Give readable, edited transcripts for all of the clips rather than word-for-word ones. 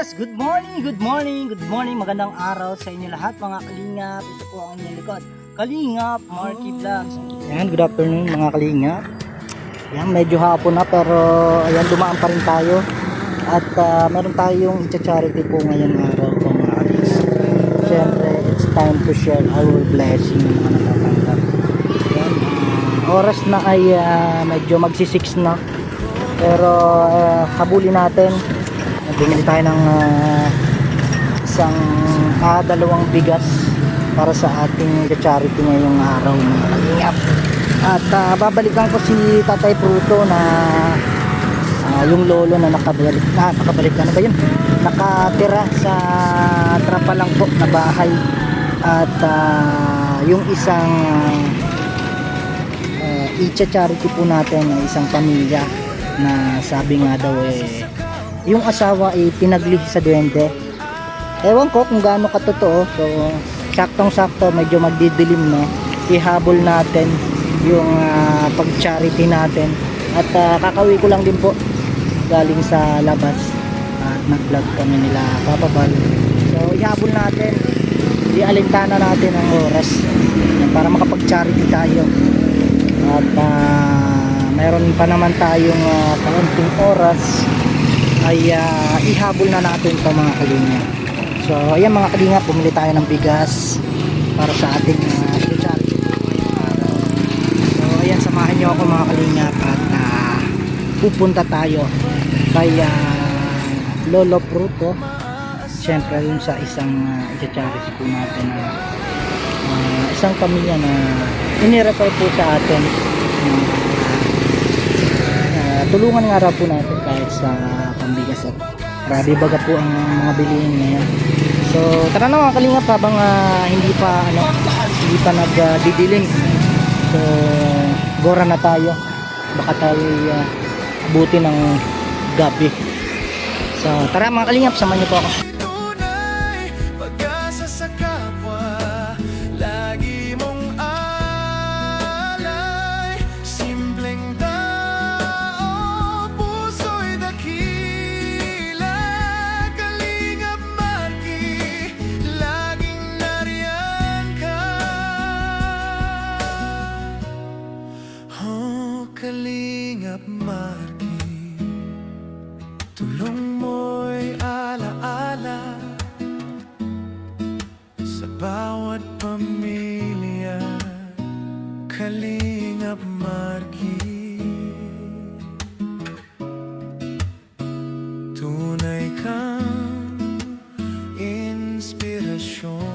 Yes, good morning, magandang araw sa inyo lahat mga kalingap. Ito po ang inyong likod, Kalingap Marky Vlogs. Yan, good afternoon mga kalingap. Yan, medyo hapon na pero ayan, dumaan pa rin tayo. At meron tayong charity po ngayong araw po mga kalingap. Siyempre, it's time to share our blessing ng mga natatanggap. Yan, oras na ay medyo magsi-6 na. Pero habulin natin. Bumili tayo ng isang dalawang bigas para sa ating charity ngayong araw mga kalingap. At babalikan ko si Tatay Pruto na yung lolo na nakabalik ano ba yun? Nakatira sa trapa lang po na bahay. At yung isang i-charity po natin ng isang pamilya na sabi nga daw yung asawa ay pinaglihi sa duwende. Ewan ko kung gaano katotoo. So saktong-sakto, medyo magdidilim na, ihabol natin yung pag-charity natin. At kakauwi ko lang din po galing sa labas at nag-vlog kami nila Papa. So ihabol natin, ialintana natin ang oras para makapag-charity tayo. At meron pa naman tayong kaunting oras ay ihabol na natin ito mga kalingap. So ayan mga kalingap, bumili tayo ng bigas para sa ating charity. So ayan, samahan nyo ako mga kalingap at pupunta tayo kay Lolo Pruto. Siyempre yung sa isang charity po natin na isang pamilya na inirefer po sa atin. Tulungan nga raw po natin kahit sa pambigas at grabe baga po ang mga bilihin ngayon. So tara na mga kalingap habang hindi pa nagdidilim. So gora na tayo, baka tayo abuti ng gabi. So tara mga kalingap, samahan niyo po ako. Kalingap Marky, tulong mo'y alaala sa bawat pamilya. Kalingap Marky, tunay kang inspirasyon.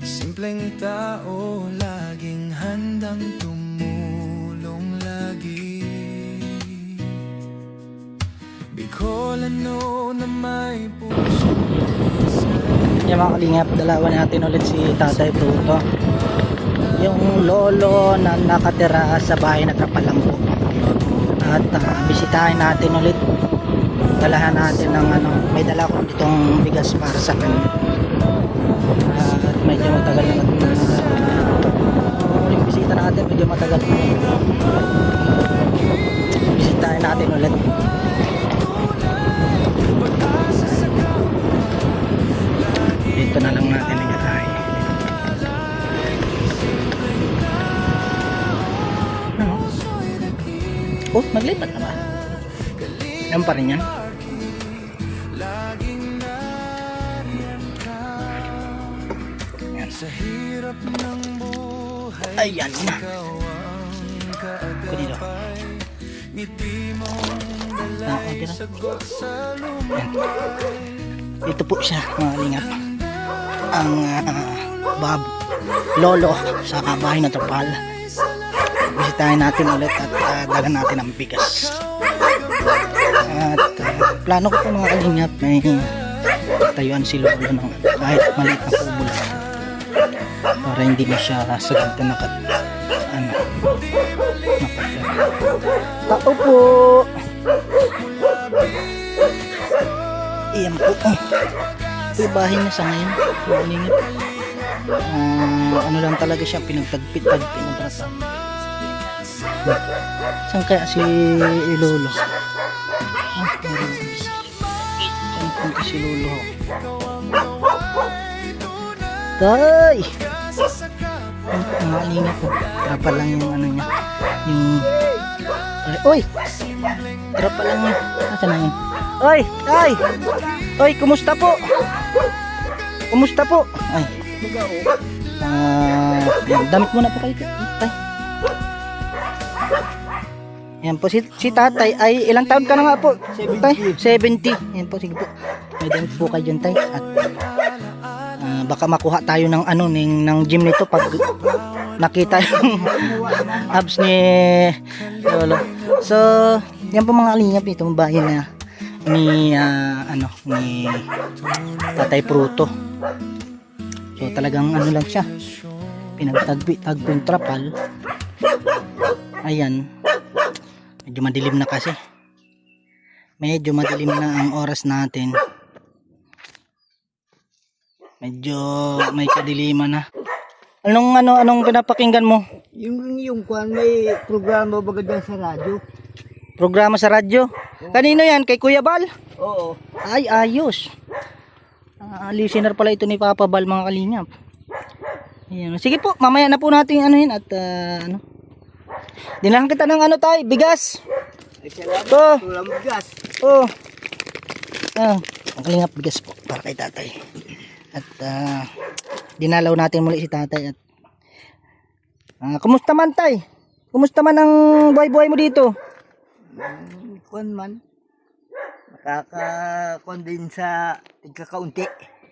Simpleng tao, laging handang tumulong lagi. Bicolano na may pusong isa. Yan mga kalingap, dalawa natin ulit si Tatay Pruto, yung lolo na nakatira sa bahay na Trapalampo. At bisitahin natin ulit, dalahan natin ng may dala ko ditong bigas para sa kanya. At medyo matagal na yung bisita natin, medyo matagal na. Bisitahin natin ulit. Dito na lang natin nagkakain. Oh, naglipat na ba? Yan pa rin yan. Ayan na. Kunin ako. Ito po siya mga kalingap, ang lolo sa bahay na Trapal. Bisitahin natin ulit at dala natin ang bigas. At plano ko po mga kalingap may tayuan si lolo ng kahit maliit na kubo lang para hindi na siya sagad na ano, tao po. Iyan po. Ito yung bahay na sa ngayon. Malingit. Ano lang talaga siya, pinagtagpit-tagpit ng trapa. Saan kaya si Lolo? Saan punta si Lolo? Tay! Malingit po. Trapa lang yung ano niya. Yung... Uy! Trapa lang yun. Saan na yun? Oy! Ay! Oy! Kumusta po? Kumusta po? Ay. Damit muna po kayo. Tay. Yan po si tatay ay ilang taon ka na nga po? Tay? 70. Yan po, sige po. May damit po kayo dyan, tay. At baka makuha tayo ng ano ng gym nito pag nakita yung abs ni Lolo. So, yan po mga kalingap, itong bahay na ni ni Tatay Pruto. So talagang ano lang siya, pinagtagpi-tagping trapal. Ayan, medyo madilim na kasi, medyo madilim na ang oras natin, medyo may kadiliman na. Anong pinapakinggan mo? Yung kwan, may programa baga dyan sa radyo. Programa sa radyo? Kanino yan? Kay Kuya Bal? Oo. Ay, ayos. Listener pala ito ni Papa Bal, mga kalingap. Ayan. Sige po, mamaya na po natin anuhin at ano. Dinahan kita ng ano tayo, bigas. Ay, salamat. Oh. Tulang bigas. Oh. Ang kalingap, bigas po para kay tatay. At dinalaw natin muli si tatay at kumusta man tay? Kumusta man ang buhay-buhay mo dito? Kwan man. Makakakwan din sa tigkakaunti.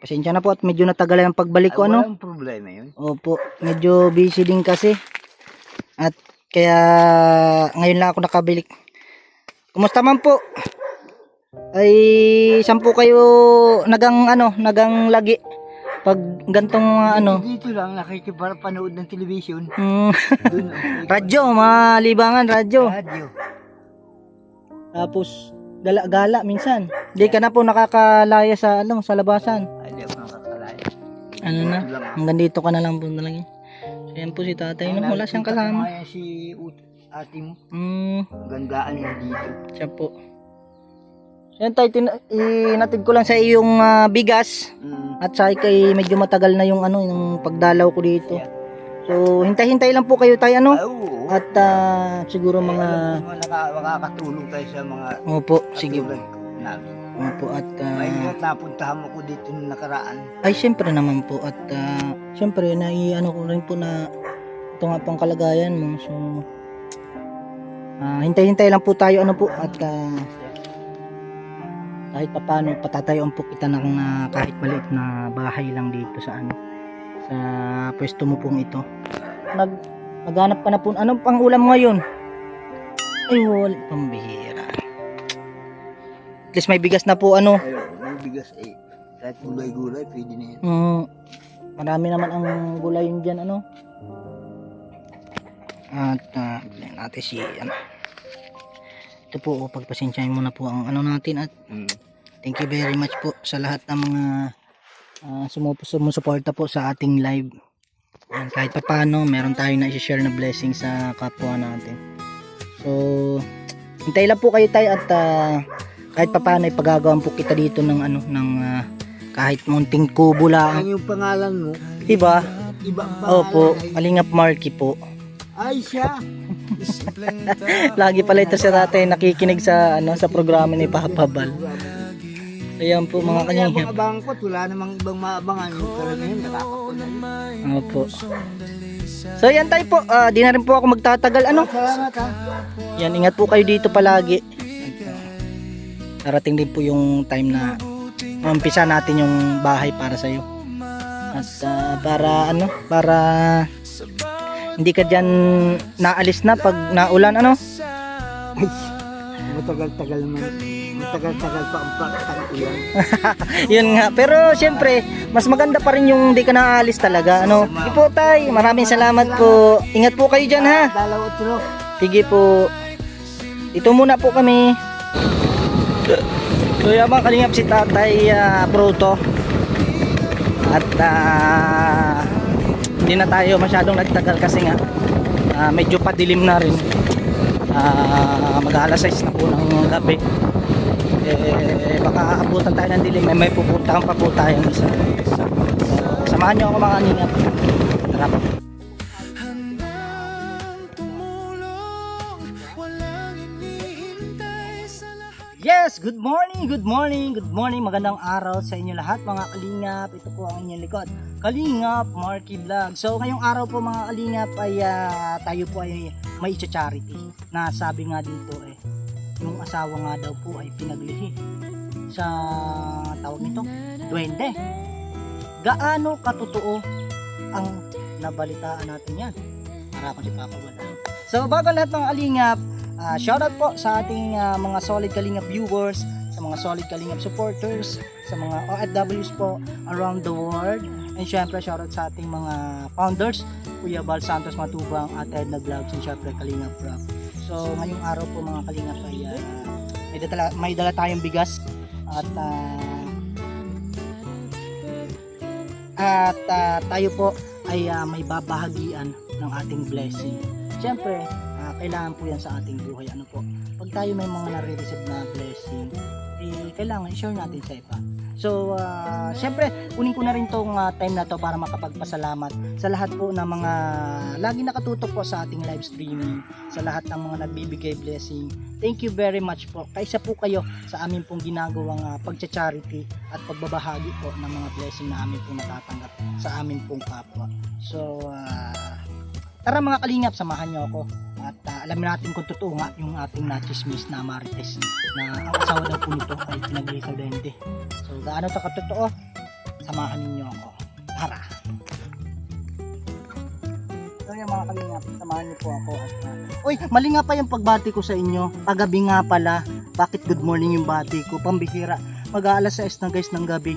Pasensya na po at medyo natagal ang pagbalik ko, ano? Walang problema yun. Opo, medyo busy din kasi. At kaya ngayon lang ako nakabalik. Kumusta man po? Ay, saan po kayo nagang lagi? Pag gantong Dito lang nakikipanood ng television. Dun, radyo, malibangan radyo. radyo. Tapos gala-gala minsan. Di ka na po nakakalaya sa sa labasan. Ay, di ako nakakalaya. Ano na? Hanggang dito ka na lang po talaga. So, yan po si tatay, no? Wala siyang kasama. Kaya si ate mo. Gandaan yun dito. Siya po. Yan tayo, inatid ko lang sa iyong bigas. At sa kay medyo matagal na yung yung pagdalaw ko dito. So hintay-hintay lang po kayo tayo Oo. At siguro mga makakatulong tayo sa mga opo, sige. katulad namin. Opo at May napuntahan mo ko dito nung nakaraan. ay syempre naman po at syempre ko rin po na ito nga pang kalagayan mo. So hintay-hintay lang po tayo po at kahit papaano patatayoan po kita ng kahit maliit na bahay lang dito sa sa pwesto mo pong ito. Naghanap ka na po. Anong pang ulam ngayon? Ay, wala, pambihira. At least may bigas na po Ayun, may bigas kahit gulay-gulay pwede na yan. Marami naman ang gulay yun dyan At bilhin natin si ito po, pagpasensyahin mo na po ang natin at thank you very much po sa lahat ng mga sumusuporta po sa ating live. And kahit pa paano, meron tayo na i-share na blessing sa kapwa natin. So, hintay lang po kayo tayo at kahit pa paano ipagagawan po kita dito ng kahit munting kubo lang. Ang yung pangalan mo, Diba? iba ang pangalan. Opo, Kalingap Marky po. Ay, siya. Lagi pala ito si tatay nakikinig sa sa programa ni Papa Bal. Ayan po mga kalingap. Abang ko, wala namang ibang maabangan. Yung karamihan, nakakapunta. Opo. So yan tayo po, di na rin po ako magtatagal Salamat ha. Yan, ingat po kayo dito palagi. Darating din po yung time na umpisa natin yung bahay para sa'yo. At para hindi ka dyan naalis na pag naulan Matagal-tagal naman. Tagal-tagal pa ang pagtag-ulan. Yun nga. Pero syempre, mas maganda pa rin yung di ka naaalis talaga. Ano? Ipo tay, maraming salamat po. Ingat po kayo dyan ha. Dalaw utro. Sige po. Dito muna po kami. So yung mga kalingap si Tatay Proto. At hindi na tayo masyadong nagtagal kasi nga medyo padilim na rin. Mag-alas 6 na po ng gabi. Baka aabutan tayo ng dilim. May pupuntahan pa po tayong isa. So, samahan nyo ako mga kalingap. Tara po. Yes, good morning, good morning, good morning. Magandang araw sa inyo lahat mga kalingap. Ito po ang inyong likod, Kalingap Marky Vlog. So ngayong araw po mga kalingap ay tayo po ay may charity na sabi nga dito yung asawa nga daw po ay pinaglihi sa tawag nito, duwende. Gaano katotoo ang nabalitaan natin yan? Para ko si Papa wala. So bago lahat mga kalingap, shoutout po sa ating mga solid Kalingap viewers, sa mga solid Kalingap supporters, sa mga OFWs po around the world. And syempre shoutout sa ating mga founders, Kuya Val Santos Matubang at Edna Vlogs, and syempre Kalingap Rock. So ngayong araw po mga Kalingap ay may dala tayong bigas at tayo po ay may babahagian ng ating blessing. Syempre kailangan po yan sa ating buhay. Ano po? Pag tayo may mga nare-receive na blessing, kailangan i-share natin sa iba. So, syempre, kunin ko na rin tong time na to para makapagpasalamat sa lahat po ng mga lagi nakatutok po sa ating live streaming, sa lahat ng mga nagbibigay blessing. Thank you very much po. Kaisa po kayo sa amin pong ginagawang pagcha-charity at pagbabahagi po ng mga blessing na amin pong natatanggap sa amin pong kapwa. So, tara mga kalingap, samahan niyo ako. At alamin natin kung totoo nga yung ating nachismis na Marites na ang asawa daw po nito ay pinaglihi sa duwende. So gaano ito katotoo? Samahan ninyo ako. Tara! So yung mga kalingap, samahan niyo po ako. Uy, mali nga pa yung pagbati ko sa inyo. Pagabi nga pala. Bakit good morning yung bati ko? Pambihira. Mag-aalas 6 na guys ng gabi.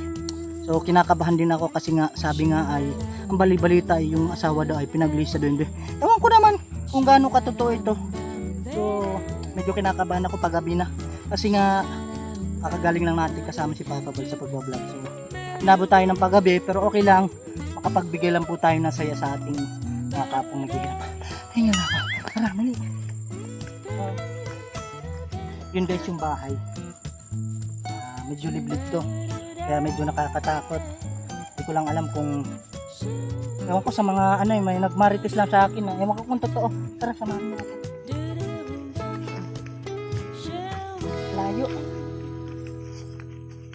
So kinakabahan din ako kasi nga sabi nga ay ang bali-balita ay yung asawa daw ay pinaglihi sa duwende. Ewan ko naman kung gaano katotoo ito. So medyo kinakabahan ako paggabi na kasi nga kakagaling lang natin kasama si Papa Bal sa pagbablog. So inabot tayo ng paggabi pero okay lang, makapagbigay lang po tayo ng saya sa ating mga kapong naghihirap. Ayun na ako, tara mali. Yun guys yung bahay. Medyo liblib to kaya medyo nakakatakot. Hindi ko lang alam kung ewan ko sa mga may nagmarites lang sa akin. Ewan ko kung totoo. Tara, samahan mo ako. Layo.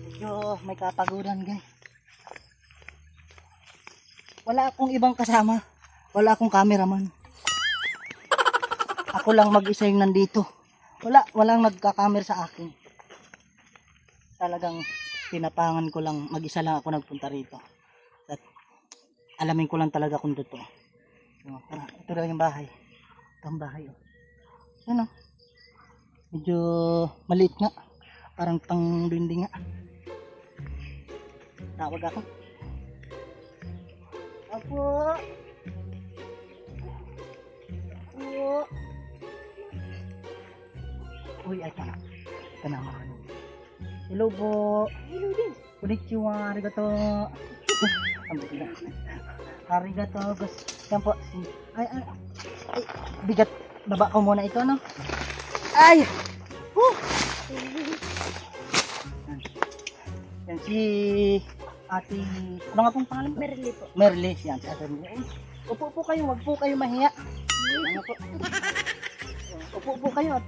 Medyo may kapaguran guys. Wala akong ibang kasama. Wala akong cameraman. Ako lang mag-isa yung nandito. Walang nagka-camera sa akin. Talagang tinapangan ko lang. Mag-isa lang ako nagpunta rito. At alamin ko lang talaga kung totoo. So, ito daw yung bahay. Ito ang bahay. Ano? Medyo maliit nga. Parang pang-duwende nga. Tawag ako. Apo! Apo! Uy, ay ka na. Ito na mga. Hello po. Hello din. Konnichiwa. Arigato. Arigato. Yan po. Ay, bigat. Baba ko muna ito, no? Ay! Yan si ate. Ano nga pong pangalan? Merly po. Merly. Yan si ate Merly. Upo po kayo. Wag po kayo mahiya. Ano po? Upo po kayo.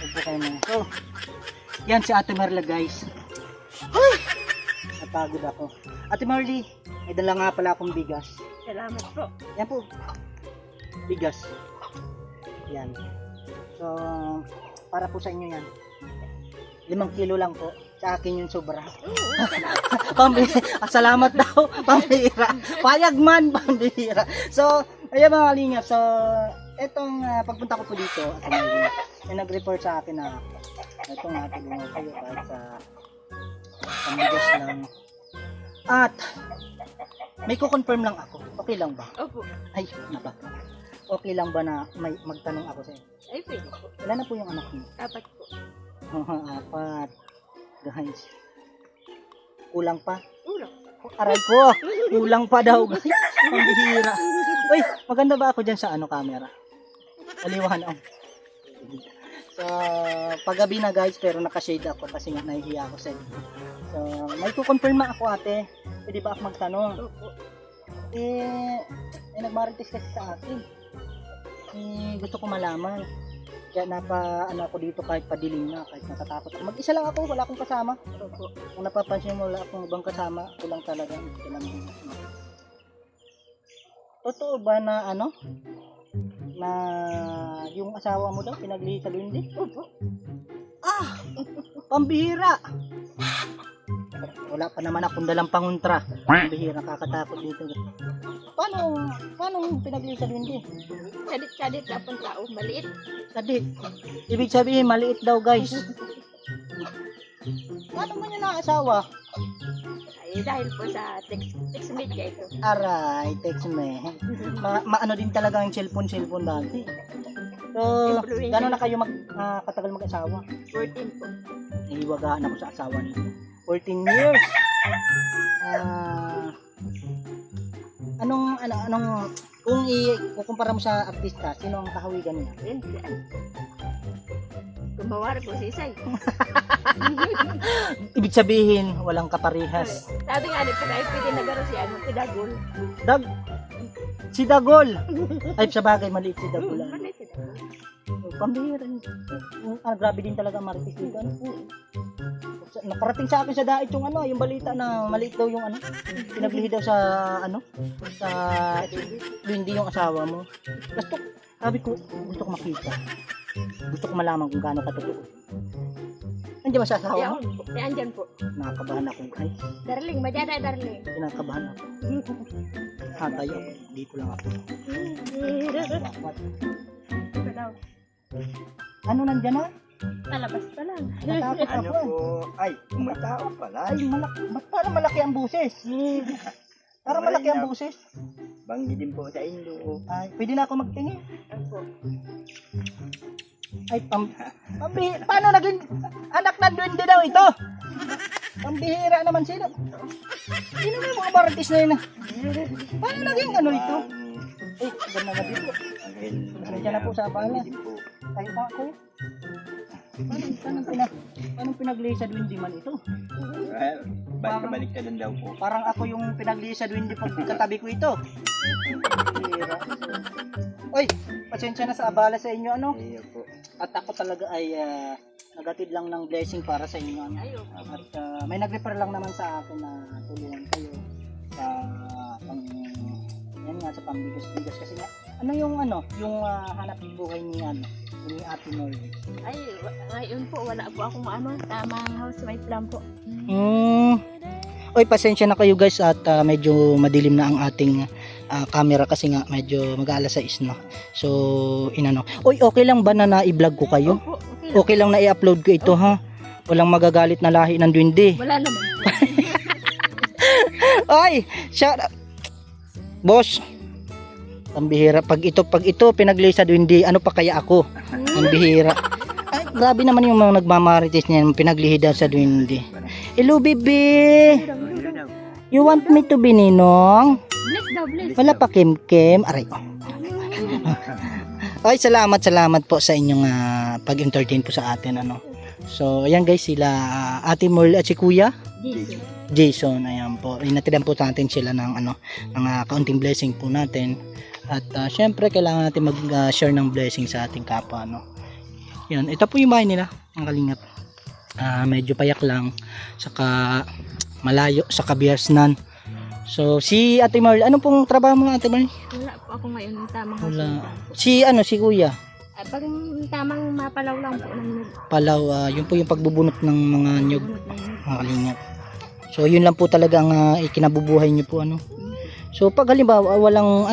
Upo kayo mahiya. So, yan si ate Merly guys. Ay! Napagod ako. Ate Marley, may dala nga pala akong bigas. Salamat po. Yan po. Bigas. Yan. So, para po sa inyo yan. 5 kilo lang po. Sa akin yung sobra. Pambihira. Salamat daw. Pambihira. Payag man. Pambihira. So, ayan mga kalingap. So, etong pagpunta ko po dito, may nag-report sa akin na Ito nga, tulungan kayo kahit sa pamigas lang. At may kukonfirm lang ako. Okay lang ba? Opo. Ay, nabak. Okay lang ba na may magtanong ako sa inyo? Ay, pwede po. Wala na po yung anak niyo. 4 po. Apat. Guys. Kulang pa. Ulang. Aray ko. Kulang pa daw guys. Ang bihira. Uy, maganda ba ako dyan sa camera? Kaliwahan ako. So, paggabi na guys, pero nakashade ako kasi nga nahihiya ako sa inyo. So, may kukonfirm ako ate. Pwede ba ako magtanong? Opo. Nagmarites kasi sa akin. Gusto ko malaman. Kaya ako dito kahit padilim na, kahit natatakot ako. Mag-isa lang ako, wala akong kasama. Opo. Kung napapansin mo, wala akong ibang kasama. Ako lang talaga. Ito lang yung totoo ba na na yung asawa mo daw pinaglihi sa lundi? Opo. Pambihira! Wala pa naman akong dalang pangontra. Pambihira, kakatakot dito. Paano pinaglihi sa lundi? Kadit-kadit na pong tao. Maliit. Sadik. Ibig sabihin, maliit daw guys. Paano mo niya naasawa? Ay, dahil po sa text media ito. Aray, text me. Maano din talaga ang cellphone dati. So, gano'n na kayo katagal mag-asawa? 14 po. Nahiwagaan ako sa asawa nito. 14 years. Kung ikukumpara mo sa artista, sino ang kahawigan niya? Yan. Kumawar po si Isay. Ibig sabihin, walang kaparihas. Sabi nga ni Pinay, pwede nagaro si Tidagol. Si Dagol! Ay, sa bagay, maliit si Dagol. Maliit si Dagol. Pambihira. Grabe din talaga marites dito. Nakarating sa akin sa dait yung yung balita na maliit daw yung pinaglihi daw sa sa hindi yung asawa mo. Gusto, sabi ko, gusto ko makita. Gusto ko malaman kung gaano katotoo. Nandiyan ba sa asawa mo? Andyan po. Nakakabahan ako. Ay, Darling, madyada darling. kinakabahan ako. Hatay ako. Dito lang ako. Ito daw. Ano nandyan na? Talabas pa lang. Natakot ako. Ay, may tao pala. Ay, ba't parang malaki ang buses? Parang malaki ang buses. Banggitin po sa inyo. Ay, pwede na ako magtingin. Opo. Ay, paano naging anak na duwende daw ito? Pambihira naman sino. Sino na yung mga marites na yun? Paano naging ito? Eh, ganda na dito. Nandiyan na po sa bala. Tayo pa ako eh. Paano pinaglihi sa duwende man ito? Balik ka daw po. Parang ako yung pinaglihi sa duwende pag katabi ko ito. Pambihira. Oy, pasensya na sa abala sa inyo Iyo po. At ako talaga ay nagatid lang ng blessing para sa inyo. At may nag-refer lang naman sa akin na tulungan kayo sa sa pambigas-bigas kasi nga yung hanap buhay ni ni Ate Norby. Ay, ngayon po wala po akong tamang housewife lang po. Oy, pasensya na kayo guys at medyo madilim na ang ating camera kasi nga medyo mag-alas 6 na. So, Oy, okay lang ba na na-i-vlog ko kayo? Opo, Okay lang na i-upload ko ito ha? Walang magagalit na lahi ng duwende. wala naman. Ay, shout out. Boss. Ang bihira. Pag ito pinaglihi sa duwende, ano pa kaya ako? Ang bihira. Ay, grabe naman yung mga nagmamarites niyan, pinaglihi daw sa duwende. Hello, baby. You want me to be ninong? Bless daw, bless. Wala pa kim-kim. Aray. Ay, salamat po sa inyong pag-entertain po sa atin So, ayan guys, sila Ate Merle at si Kuya Jason, ayan po. Inatidan po natin sila ng ng kaunting blessing po natin. At syempre kailangan natin mag-share ng blessing sa ating kapwa Yan, ito po yung bahay nila, ang Kalingap. Medyo payak lang, saka malayo sa Kabiasnan. So, si Ate Merle, ano pong trabaho mo, Ate Merle? Wala po ako ngayon ng tamang Wala. housewife. Si Kuya? Pag tamang mapalaw lang po ng Palaw, yun po yung pagbubunot ng mga nyug, mga Kalingap. So, yun lang po talaga ang ikinabubuhay nyo po So, pag halimbawa walang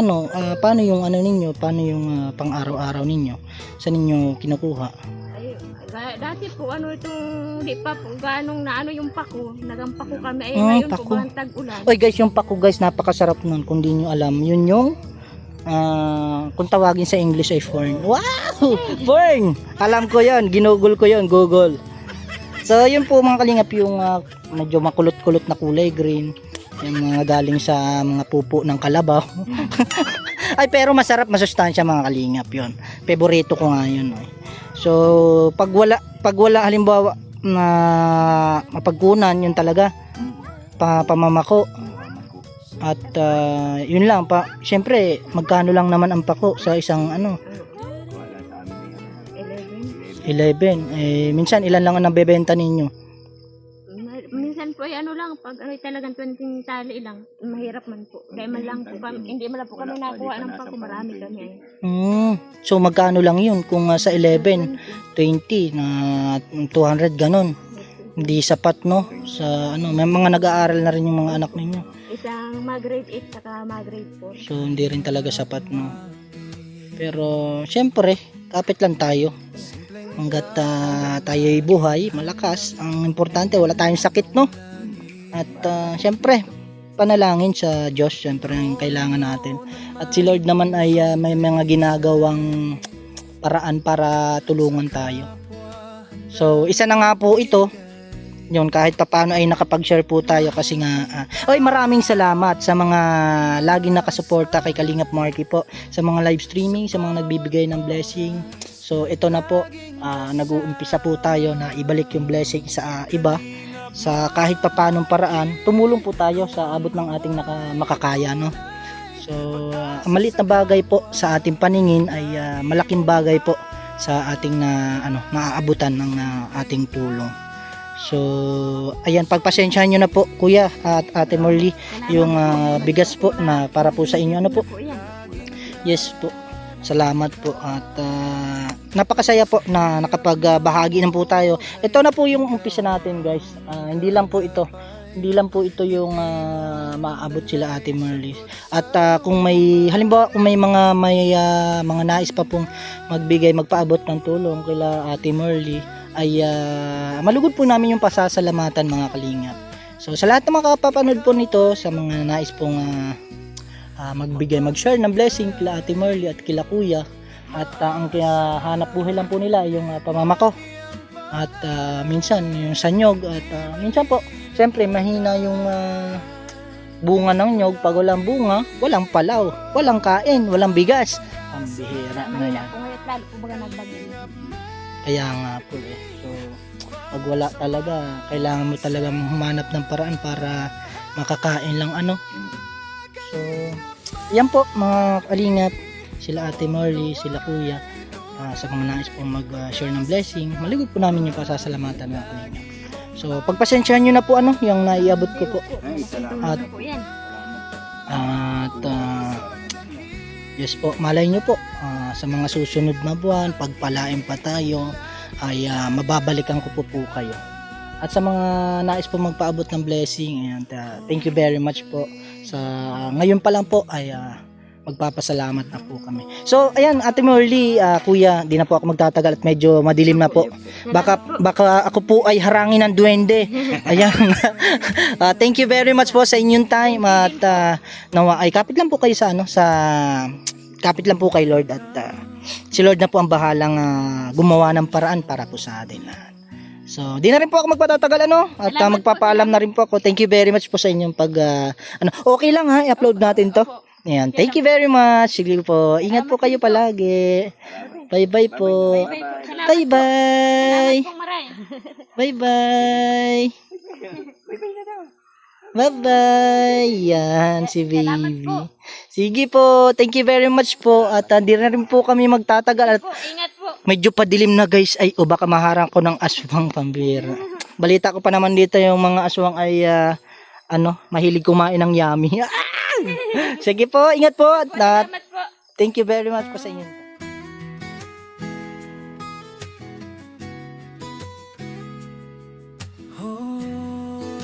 paano yung ninyo, paano yung pang-araw-araw ninyo? Saan ninyo kinukuha? ay, Kaya dati po, itong di pa po, ganong na yung pako. Nagampako kami. Ay, Ah, ngayon pako. po, bang tag-ulan. Oy guys, yung pako guys, napakasarap nun. Kung di nyo alam, yun yung kung tawagin sa English ay fern. Wow! Fern! Alam ko yun, ginugol ko yun, Google. So, yun po mga kalingap, yung medyo makulot-kulot na kulay green. Yung mga galing sa mga pupo ng kalabaw. Ay, pero masarap, masustansya mga kalingap yun. Favorito ko nga yun. So, pag wala halimbawa na mapagkunan, yun talaga pamamako. At yun lang pa. Syempre, magkano lang naman ang pako sa isang 11. Minsan ilan lang ang nabebenta ninyo? Minsan po ay lang, pag talagang 20 tali lang, mahirap man po. Dahil man lang po kami, hindi man lang po kami nakuha ng pako, marami kami ay. So magkano lang yun kung sa 11, 20 na 200 ganon. Hindi sapat no sa may mga nag-aaral na rin yung mga anak ninyo. Isang mag-grade 8 saka mag-grade 4. So hindi rin talaga sapat no. Pero syempre, kapit lang tayo. Hanggat tayo'y buhay, malakas, ang importante wala tayong sakit no. At syempre, panalangin sa Diyos, syempre ang kailangan natin. At si Lord naman ay may mga ginagawang paraan para tulungan tayo. So isa na nga po ito, yun kahit papaano ay nakapag-share po tayo kasi nga maraming salamat sa mga laging nakasuporta kay Kalingap Marky po, sa mga live streaming, sa mga nagbibigay ng blessing. So ito na po, nag-uumpisa po tayo na ibalik yung blessing sa iba, sa kahit papanong paraan, tumulong po tayo sa abot ng ating makakaya no. So maliit na bagay po sa ating paningin ay malaking bagay po sa ating naaabutan ng ating tulong. So ayan, pagpasensyahan nyo na po kuya at ate Morley yung bigas po na para po sa inyo po. Yes po, salamat po at napakasaya po na nakapagbahagi na po tayo. Ito na po yung umpisa natin guys. Hindi lang po ito yung maaabot sila ate Merly. At kung may halimbawa kung may mga nais pa pong magpaabot ng tulong kila ate Merly ay malugod po namin yung pasasalamatan mga kalingap. So sa lahat ng makapapanood po nito, sa mga nais pong mag-share ng blessing kila ate Merly at kila kuya, at ang hanap buhay lang po nila yung pamamako at minsan yung sanyog at minsan po siyempre mahina yung bunga ng nyog. Pag walang bunga, walang palaw, walang kain, walang bigas, ang bihira na yan. Kaya nga po so pag wala talaga, kailangan mo talaga humanap ng paraan para makakain lang so yan po mga kalingap, sila ate Marley, sila kuya, sa mga nais pong mag-share ng blessing, maligod po namin yung pasasalamatan ng kalingap. So pagpasensyahan nyo na po yung naiabot ko po. At yes po, malay nyo po sa mga susunod na buwan, pagpalain pa tayo ay mababalikan ko po kayo. At sa mga nais po magpaabot ng blessing, and thank you very much po. Sa ngayon pa lang po ay magpapasalamat na po kami. So ayan ate Merly, kuya, di na po ako magtatagal at medyo madilim na po. Baka ako po ay harangin ng duwende. Ayan. Thank you very much po sa inyong time at nawa ay kapit lang po kayo kapit lang po kay Lord at si Lord na po ang bahalang gumawa ng paraan para po sa atin lahat. So, di na rin po ako magpatatagal at magpapaalam na rin po ako. Thank you very much po sa inyong okay lang i-upload natin to. Ayan, thank you very much. Sige po, ingat po kayo palagi. Bye-bye po. Bye-bye. Bye-bye. Bye-bye. Yan, si baby. Sige po, thank you very much po. At di na rin po kami magtatagal. At Ingat po. medyo padilim na guys. Ay, baka maharang ko ng aswang, pambira. Balita ko pa naman dito yung mga aswang ay mahilig kumain ng yummy. Sige po, ingat po. At thank you very much po sa inyo.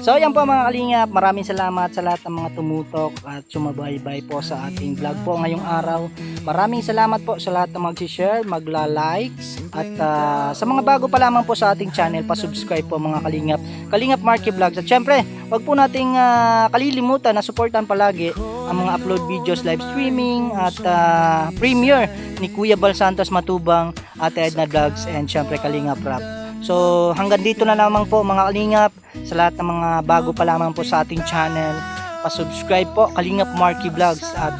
So yan po mga kalingap, maraming salamat sa lahat ng mga tumutok at sumabaybay po sa ating vlog po ngayong araw. Maraming salamat po sa lahat ng mag-share, magla-like at sa mga bago pa lamang po sa ating channel, pa-subscribe po mga kalingap. Kalingap Marky Vlogs. At syempre, wag po nating kalilimutan na supportan palagi ang mga upload videos, live streaming at premiere ni Kuya Bal Santos Matubang, Ate Edna Vlogs and syempre Kalingap Rap. So hanggang dito na lamang po mga kalingap. Sa lahat ng mga bago pa lamang po sa ating channel, pa-subscribe po Kalingap Marky Vlogs at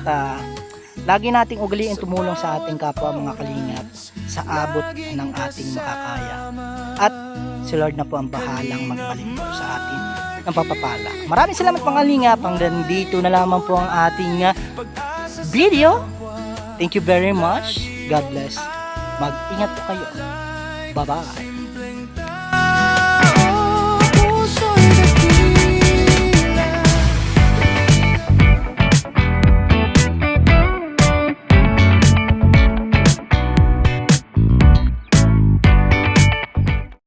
lagi nating ugaliin tumulong sa ating kapwa mga kalingap sa abot ng ating makakaya. At si Lord na po ang bahalang magbalik po sa atin ng papapala. Maraming salamat mga kalingap. Hanggang dito na lamang po ang ating video. Thank you very much. God bless. Mag-ingat po kayo. Bye-bye.